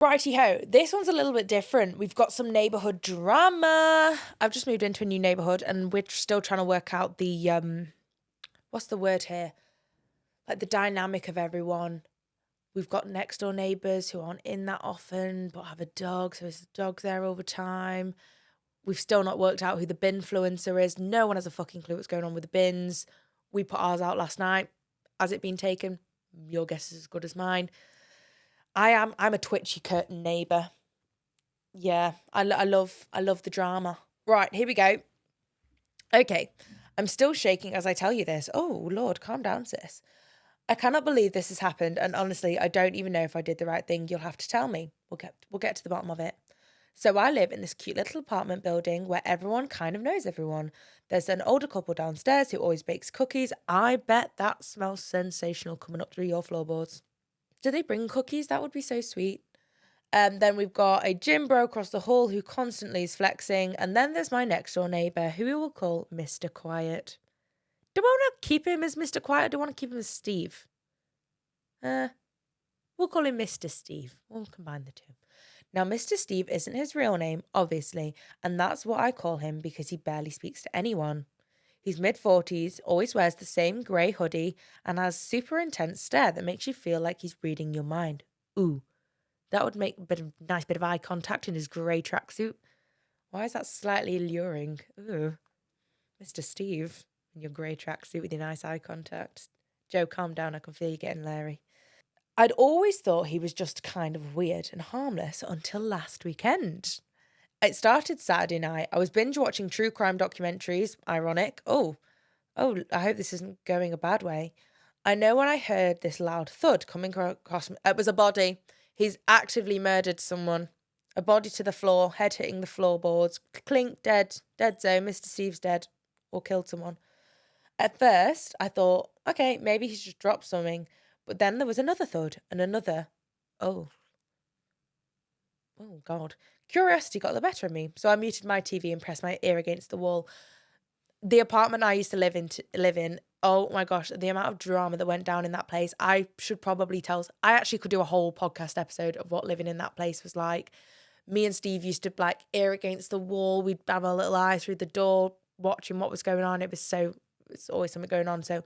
Righty-ho, this one's a little bit different. We've got some neighbourhood drama. I've just moved into a new neighbourhood and we're still trying to work out the, what's the word here? Like the dynamic of everyone. We've got next door neighbours who aren't in that often but have a dog, so there's dogs there over time. We've still not worked out who the binfluencer is. No one has a fucking clue what's going on with the bins. We put ours out last night. Has it been taken? Your guess is as good as mine. I'm a twitchy curtain neighbour. Yeah, I love the drama. Right, here we go. Okay, I'm still shaking as I tell you this. Oh, Lord, calm down, sis. I cannot believe this has happened, and honestly, I don't even know if I did the right thing. You'll have to tell me. We'll get to the bottom of it. So I live in this cute little apartment building where everyone kind of knows everyone. There's an older couple downstairs who always bakes cookies. I bet that smells sensational coming up through your floorboards. Do they bring cookies? That would be so sweet. Then we've got a gym bro across the hall who constantly is flexing. And then there's my next door neighbour who we will call Mr. Quiet. Do I want to keep him as Mr. Quiet or do I want to keep him as Steve? We'll call him Mr. Steve. We'll combine the two. Now, Mr. Steve isn't his real name, obviously, and that's what I call him because he barely speaks to anyone. He's mid-40s, always wears the same grey hoodie, and has super intense stare that makes you feel like he's reading your mind. Ooh, that would make a nice bit of eye contact in his grey tracksuit. Why is that slightly alluring? Ooh, Mr. Steve, in your grey tracksuit with your nice eye contact. Joe, calm down, I can feel you getting leery. I'd always thought he was just kind of weird and harmless until last weekend. It started Saturday night. I was binge watching true crime documentaries. Ironic. Oh, I hope this isn't going a bad way. I know when I heard this loud thud coming across me, it was a body. He's actively murdered someone. A body to the floor, head hitting the floorboards. Clink, dead zone. Mr. Steve's dead or killed someone. At first, I thought, okay, maybe he's just dropped something. But then there was another thud and another. Oh, God. Curiosity got the better of me, so I muted my TV and pressed my ear against the wall. The apartment I used to live in, oh my gosh, the amount of drama that went down in that place. I should probably I actually could do a whole podcast episode of what living in that place was like. Me and Steve used to like ear against the wall. We'd have our little eye through the door, watching what was going on. It's always something going on. So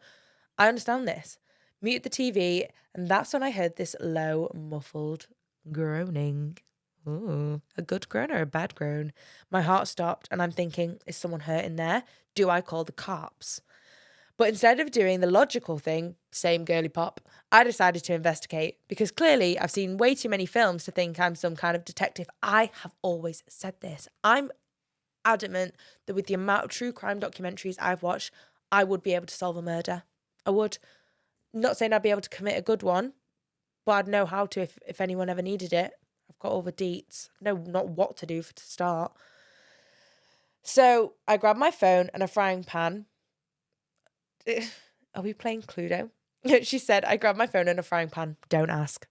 I understand this. Mute the TV, and that's when I heard this low, muffled groaning. Ooh, a good groan or a bad groan? My heart stopped, and I'm thinking, is someone hurt in there? Do I call the cops? But instead of doing the logical thing, same girly pop, I decided to investigate because clearly I've seen way too many films to think I'm some kind of detective. I have always said this. I'm adamant that with the amount of true crime documentaries I've watched, I would be able to solve a murder. I would. Not saying I'd be able to commit a good one, but I'd know how to if anyone ever needed it. I've got all the deets. I know not what to do to start. So I grabbed my phone and a frying pan. Are we playing Cluedo? She said, I grabbed my phone and a frying pan. Don't ask.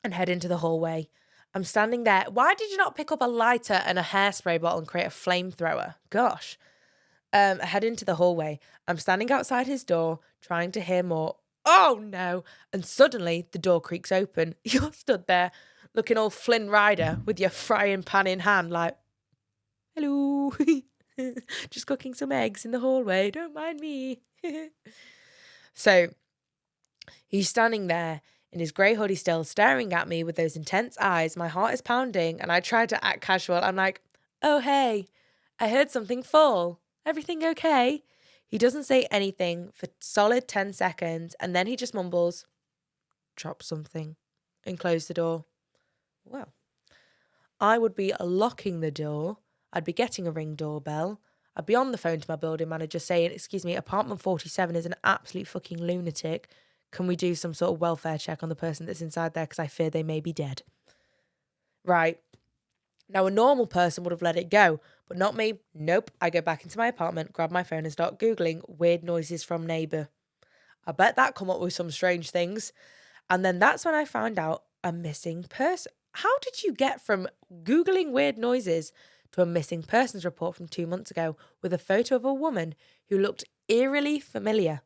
And head into the hallway. I'm standing there. Why did you not pick up a lighter and a hairspray bottle and create a flamethrower? Gosh. I head into the hallway. I'm standing outside his door, trying to hear more. Oh no! And suddenly the door creaks open. You're stood there, looking all Flynn Rider with your frying pan in hand, like, hello, just cooking some eggs in the hallway. Don't mind me. So he's standing there in his grey hoodie still, staring at me with those intense eyes. My heart is pounding, and I try to act casual. I'm like, oh hey, I heard something fall. Everything okay? He doesn't say anything for solid 10 seconds, and then he just mumbles, drop something, and close the door. Well, I would be locking the door. I'd be getting a Ring doorbell. I'd be on the phone to my building manager saying, excuse me, apartment 47 is an absolute fucking lunatic. Can we do some sort of welfare check on the person that's inside there because I fear they may be dead? Right. Now, a normal person would have let it go, but not me. Nope. I go back into my apartment, grab my phone and start Googling weird noises from neighbour. I bet that come up with some strange things. And then that's when I found out a missing person. How did you get from Googling weird noises to a missing persons report from 2 months ago with a photo of a woman who looked eerily familiar?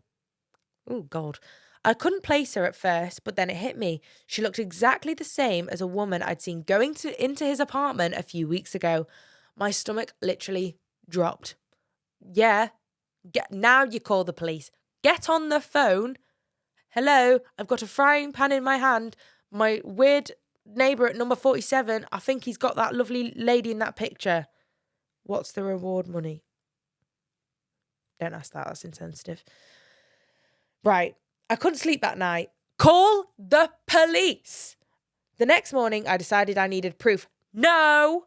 Oh, God. I couldn't place her at first, but then it hit me. She looked exactly the same as a woman I'd seen going into his apartment a few weeks ago. My stomach literally dropped. Yeah, now you call the police. Get on the phone. Hello, I've got a frying pan in my hand. My weird neighbour at number 47, I think he's got that lovely lady in that picture. What's the reward money? Don't ask that, that's insensitive. Right, I couldn't sleep that night. Call the police. The next morning, I decided I needed proof. No.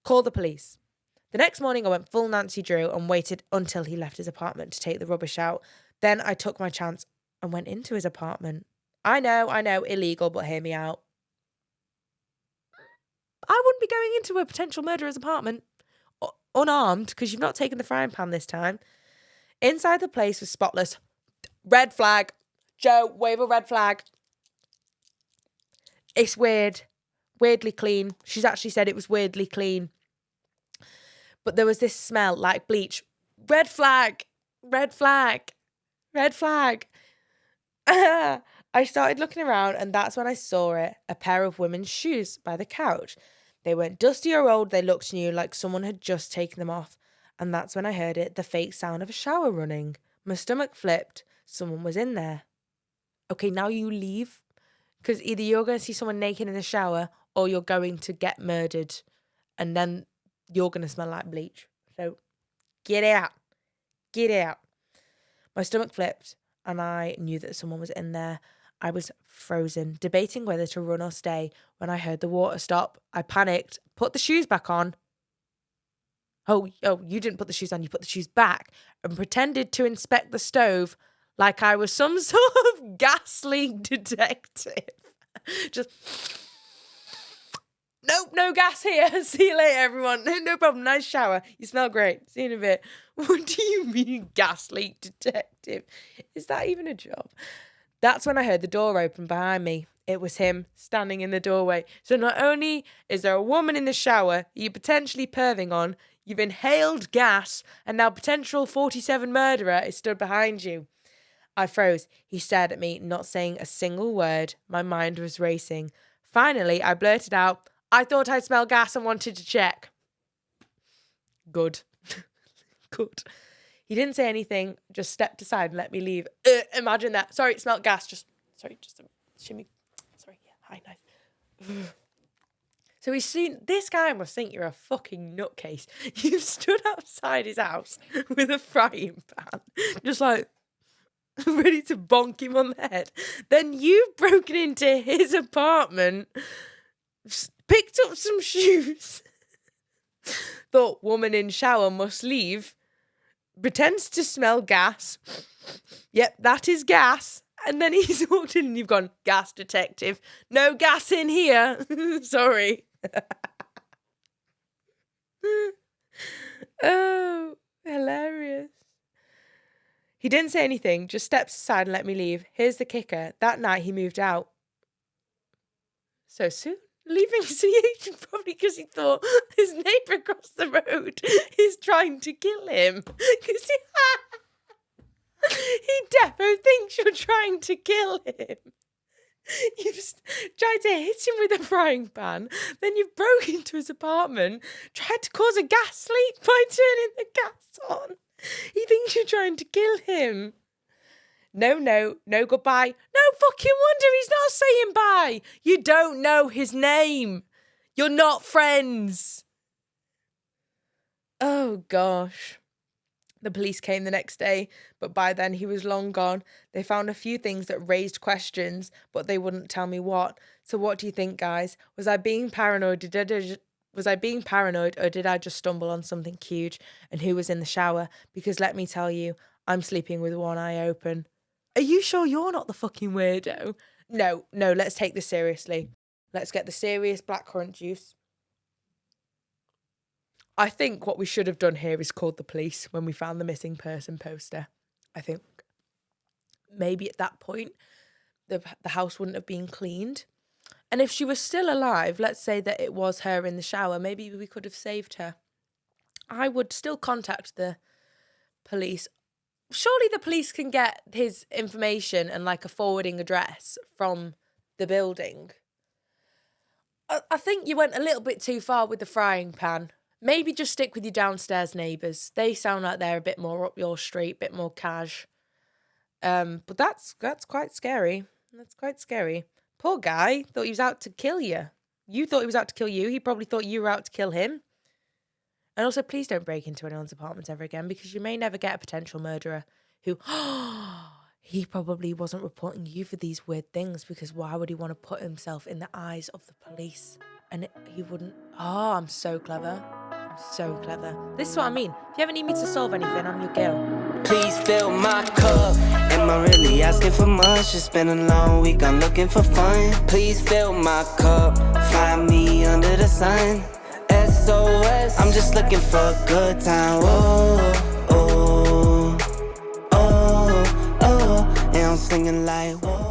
Call the police. The next morning, I went full Nancy Drew and waited until he left his apartment to take the rubbish out. Then I took my chance and went into his apartment. I know, illegal, but hear me out. I wouldn't be going into a potential murderer's apartment unarmed because you've not taken the frying pan this time. Inside the place was spotless. Red flag. Joe, wave a red flag. It's weird. Weirdly clean. She's actually said it was weirdly clean. But there was this smell like bleach. Red flag. Red flag. Red flag. I started looking around and that's when I saw it. A pair of women's shoes by the couch. They weren't dusty or old. They looked new, like someone had just taken them off. And that's when I heard it, the fake sound of a shower running. My stomach flipped. Someone was in there. Okay, now you leave. Because either you're going to see someone naked in the shower or you're going to get murdered. And then you're going to smell like bleach. So get out. Get out. My stomach flipped and I knew that someone was in there. I was frozen, debating whether to run or stay. When I heard the water stop, I panicked, put the shoes back on. Oh, you didn't put the shoes on, you put the shoes back, and pretended to inspect the stove like I was some sort of gas leak detective. Just, nope, no gas here. See you later, everyone. No problem, nice shower. You smell great. See you in a bit. What do you mean, gas leak detective? Is that even a job? That's when I heard the door open behind me. It was him standing in the doorway. So not only is there a woman in the shower you're potentially perving on, you've inhaled gas, and now potential 47 murderer is stood behind you. I froze. He stared at me, not saying a single word. My mind was racing. Finally, I blurted out, I thought I'd smell gas and wanted to check. Good. Good. He didn't say anything, just stepped aside and let me leave. Imagine that. Sorry, it smelled gas. Just a shimmy. Sorry, yeah, hi, nice. So he's seen, this guy must think you're a fucking nutcase. You've stood outside his house with a frying pan, just like, ready to bonk him on the head. Then you've broken into his apartment, picked up some shoes, thought woman in shower must leave, pretends to smell gas. Yep, that is gas. And then he's walked in and you've gone, gas detective. No gas in here. Sorry. Oh, hilarious. He didn't say anything, just stepped aside and let me leave. Here's the kicker. That night he moved out. So soon? Leaving CH probably because he thought his neighbour across the road is trying to kill him. Because he defo thinks you're trying to kill him. You've tried to hit him with a frying pan, then you've broke into his apartment, tried to cause a gas leak by turning the gas on. He thinks you're trying to kill him. No goodbye. No fucking wonder he's not saying bye. You don't know his name. You're not friends. Oh, gosh. The police came the next day, but by then he was long gone. They found a few things that raised questions, but they wouldn't tell me what. So what do you think, guys? Was I being paranoid? Or did I just stumble on something huge? And who was in the shower? Because let me tell you, I'm sleeping with one eye open. Are you sure you're not the fucking weirdo? No, let's take this seriously. Let's get the serious blackcurrant juice. I think what we should have done here is called the police when we found the missing person poster. I think maybe at that point, the house wouldn't have been cleaned. And if she was still alive, let's say that it was her in the shower, maybe we could have saved her. I would still contact the police surely the police can get his information and like a forwarding address from the building. I think you went a little bit too far with the frying pan. Maybe just stick with your downstairs neighbours. They sound like they're a bit more up your street, a bit more cash. But that's quite scary. That's quite scary. Poor guy thought he was out to kill you. You thought he was out to kill you. He probably thought you were out to kill him. And also, please don't break into anyone's apartment ever again, because you may never get a potential murderer who... He probably wasn't reporting you for these weird things, because why would he want to put himself in the eyes of the police? And he wouldn't... Oh, I'm so clever. I'm so clever. This is what I mean. If you ever need me to solve anything, I'm your girl. Please fill my cup. Am I really asking for much? It's been a long week, I'm looking for fun. Please fill my cup. Find me under the sun. SOS, I'm just looking for a good time. Oh, oh, oh, oh. And I'm singing like, whoa.